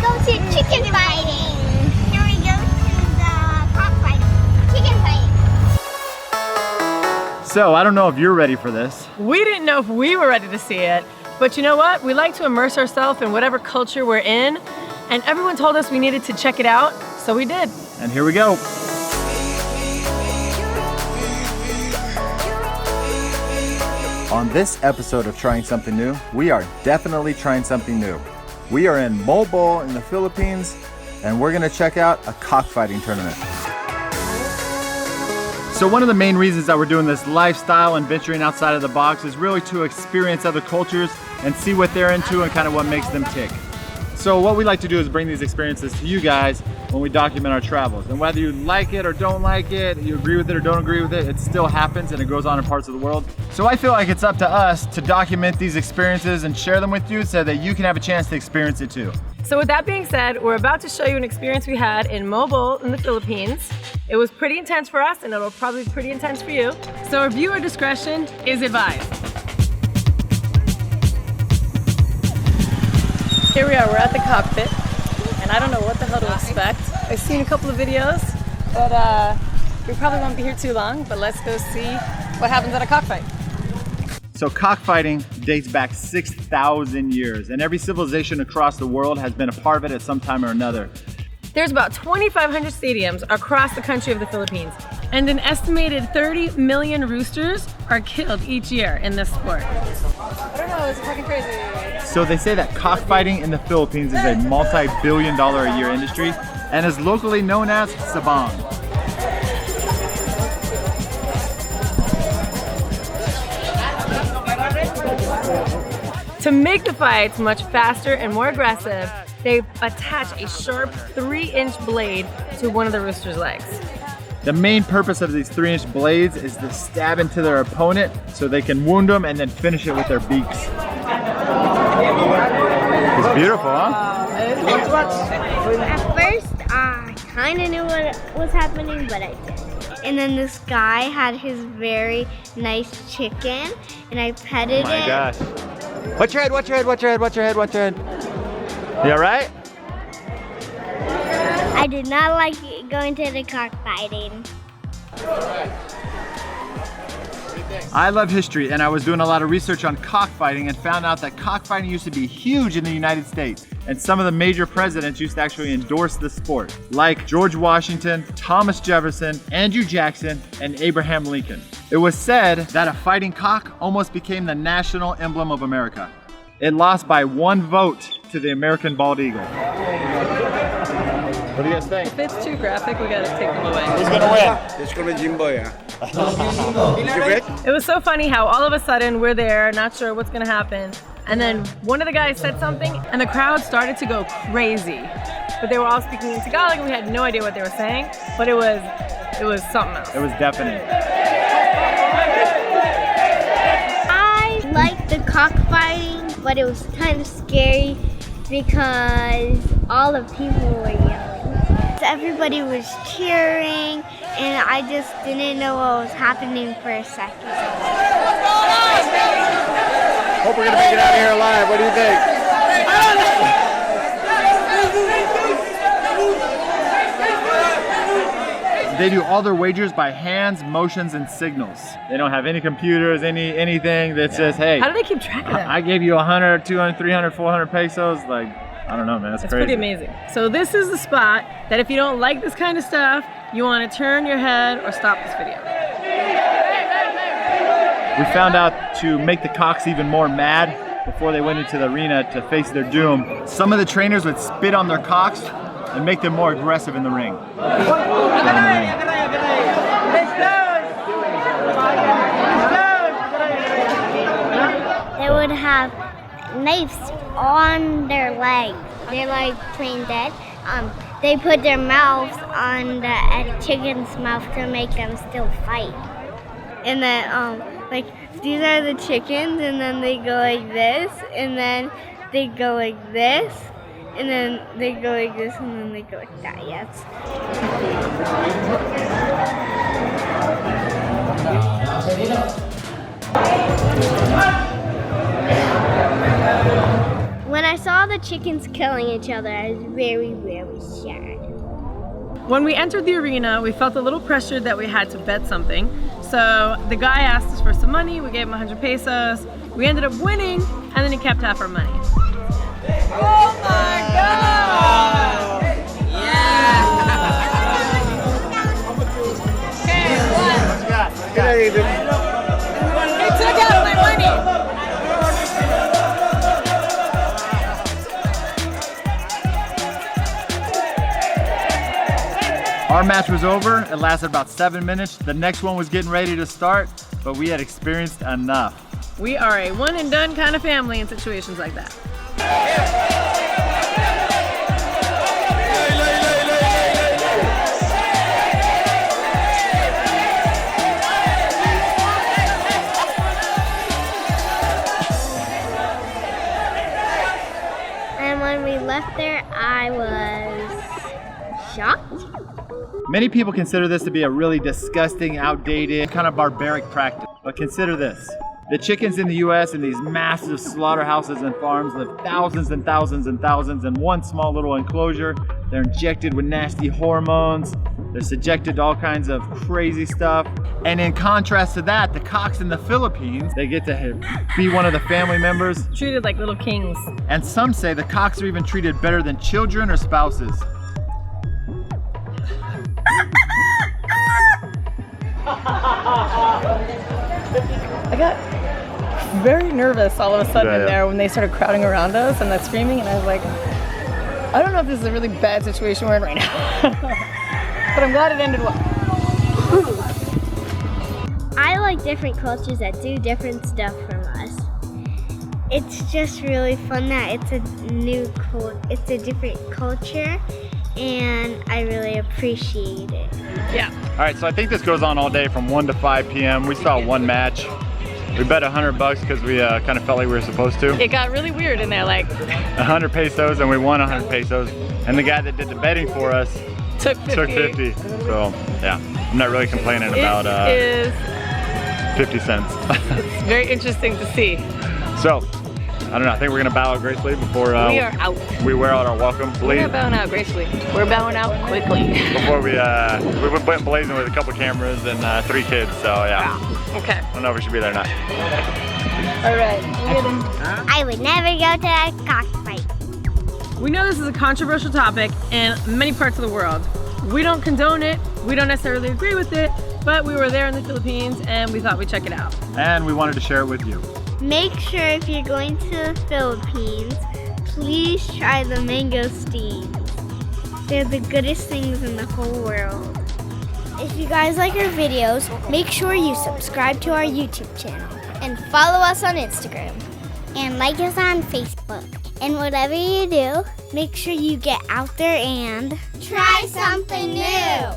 go to chicken fighting. Here we go to the cockfighting. Chicken fighting. So I don't know if you're ready for this. We didn't know if we were ready to see it, but you know what? We like to immerse ourselves in whatever culture we're in, and everyone told us we needed to check it out, so we did. And here we go. On this episode of Trying Something New, we are definitely trying something new. We are in Moalboal in the Philippines, and we're gonna check out a cockfighting tournament. So one of the main reasons that we're doing this lifestyle and venturing outside of the box is really to experience other cultures and see what they're into and kind of what makes them tick. So what we like to do is bring these experiences to you guys when we document our travels. And whether you like it or don't like it, you agree with it or don't agree with it, it still happens and it goes on in parts of the world. So I feel like it's up to us to document these experiences and share them with you so that you can have a chance to experience it too. So with that being said, we're about to show you an experience we had in Moalboal in the Philippines. It was pretty intense for us and it'll probably be pretty intense for you. So viewer discretion is advised. Here we are, we're at the cockpit, and I don't know what the hell to expect. I've seen a couple of videos, but we probably won't be here too long, but let's go see what happens at a cockfight. So cockfighting dates back 6,000 years, and every civilization across the world has been a part of it at some time or another. There's about 2,500 stadiums across the country of the Philippines, and an estimated 30 million roosters are killed each year in this sport. I don't know, it's fucking crazy. So they say that cockfighting in the Philippines is a multi-billion-dollar a year industry and is locally known as Sabong. To make the fights much faster and more aggressive, they attach a sharp 3-inch blade to one of the rooster's legs. The main purpose of these 3-inch blades is to stab into their opponent so they can wound them and then finish it with their beaks. It's beautiful, huh? At first, I kind of knew what was happening, but I didn't. And then this guy had his very nice chicken, and I petted it. Oh my gosh. Watch your head, watch your head, watch your head, watch your head, watch your head. You alright? I did not like going to the cockfighting. I love history, and I was doing a lot of research on cockfighting and found out that cockfighting used to be huge in the United States. And some of the major presidents used to actually endorse the sport, like George Washington, Thomas Jefferson, Andrew Jackson, and Abraham Lincoln. It was said that a fighting cock almost became the national emblem of America. It lost by 1 vote to the American bald eagle. What do you guys think? If it's too graphic, we gotta take them away. Who's gonna win? It's gonna be Jimbo, yeah. It was so funny how all of a sudden we're there, not sure what's gonna happen, and then one of the guys said something and the crowd started to go crazy. But they were all speaking in Tagalog and we had no idea what they were saying, but it was something else. It was definite. I liked the cockfighting, but it was kind of scary because all the people were yelling. Everybody was cheering, and I just didn't know what was happening for a second. Hope we're gonna make it out of here alive. What do you think? They do all their wagers by hands, motions, and signals. They don't have any computers, anything that says, hey, How do they keep track of that? I gave you 100, 200, 300, 400 pesos. Like, I don't know, man, that's It's crazy. pretty amazing. So this is the spot that if you don't like this kind of stuff, you want to turn your head or stop this video. We found out to make the cocks even more mad before they went into the arena to face their doom. Some of the trainers would spit on their cocks and make them more aggressive in the ring. They would have knives on their legs. They're like plain dead. They put their mouths on the chicken's mouth to make them still fight. And then, like, these are the chickens, and then they go like this, and then they go like this, and then they go like this, and then they go like that, yes. When I saw the chickens killing each other is very, very sad. When we entered the arena, we felt a little pressured that we had to bet something. So the guy asked us for some money, we gave him 100 pesos. We ended up winning, and then he kept half our money. Oh my God! Yeah! Okay, what? He took out my money! Our match was over. It lasted about 7 minutes. The next one was getting ready to start, but we had experienced enough. We are a one and done kind of family in situations like that. And when we left there, I was shocked. Many people consider this to be a really disgusting, outdated, kind of barbaric practice. But consider this. The chickens in the US in these massive slaughterhouses and farms live thousands and thousands and thousands in one small little enclosure. They're injected with nasty hormones. They're subjected to all kinds of crazy stuff. And in contrast to that, the cocks in the Philippines, they get to be one of the family members. Treated like little kings. And some say the cocks are even treated better than children or spouses. I got very nervous all of a sudden in there when they started crowding around us and that screaming, and I was like, I don't know if this is a really bad situation we're in right now. But I'm glad it ended well. I like different cultures that do different stuff from us. It's just really fun that it's a it's a different culture, and I really appreciate it. Yeah. All right, so I think this goes on all day from 1 to 5 p.m. We saw one match. We bet $100 because we kind of felt like we were supposed to. It got really weird in there, like 100 pesos, and we won 100 pesos. And the guy that did the betting for us took 50. So yeah, I'm not really complaining about 50 cents. It's very interesting to see. So, I don't know, I think we're gonna bow out gracefully before we are out. We wear out our welcome. We're not bowing out gracefully. We're bowing out quickly. Before we went blazing with a couple cameras and 3 kids, so yeah. Okay. I don't know if we should be there or not. All right. I would never go to a cockfight. We know this is a controversial topic in many parts of the world. We don't condone it. We don't necessarily agree with it, but we were there in the Philippines and we thought we'd check it out. And we wanted to share it with you. Make sure if you're going to the Philippines, please try the mangosteens. They're the goodest things in the whole world. If you guys like our videos, make sure you subscribe to our YouTube channel. And follow us on Instagram. And like us on Facebook. And whatever you do, make sure you get out there and try something new.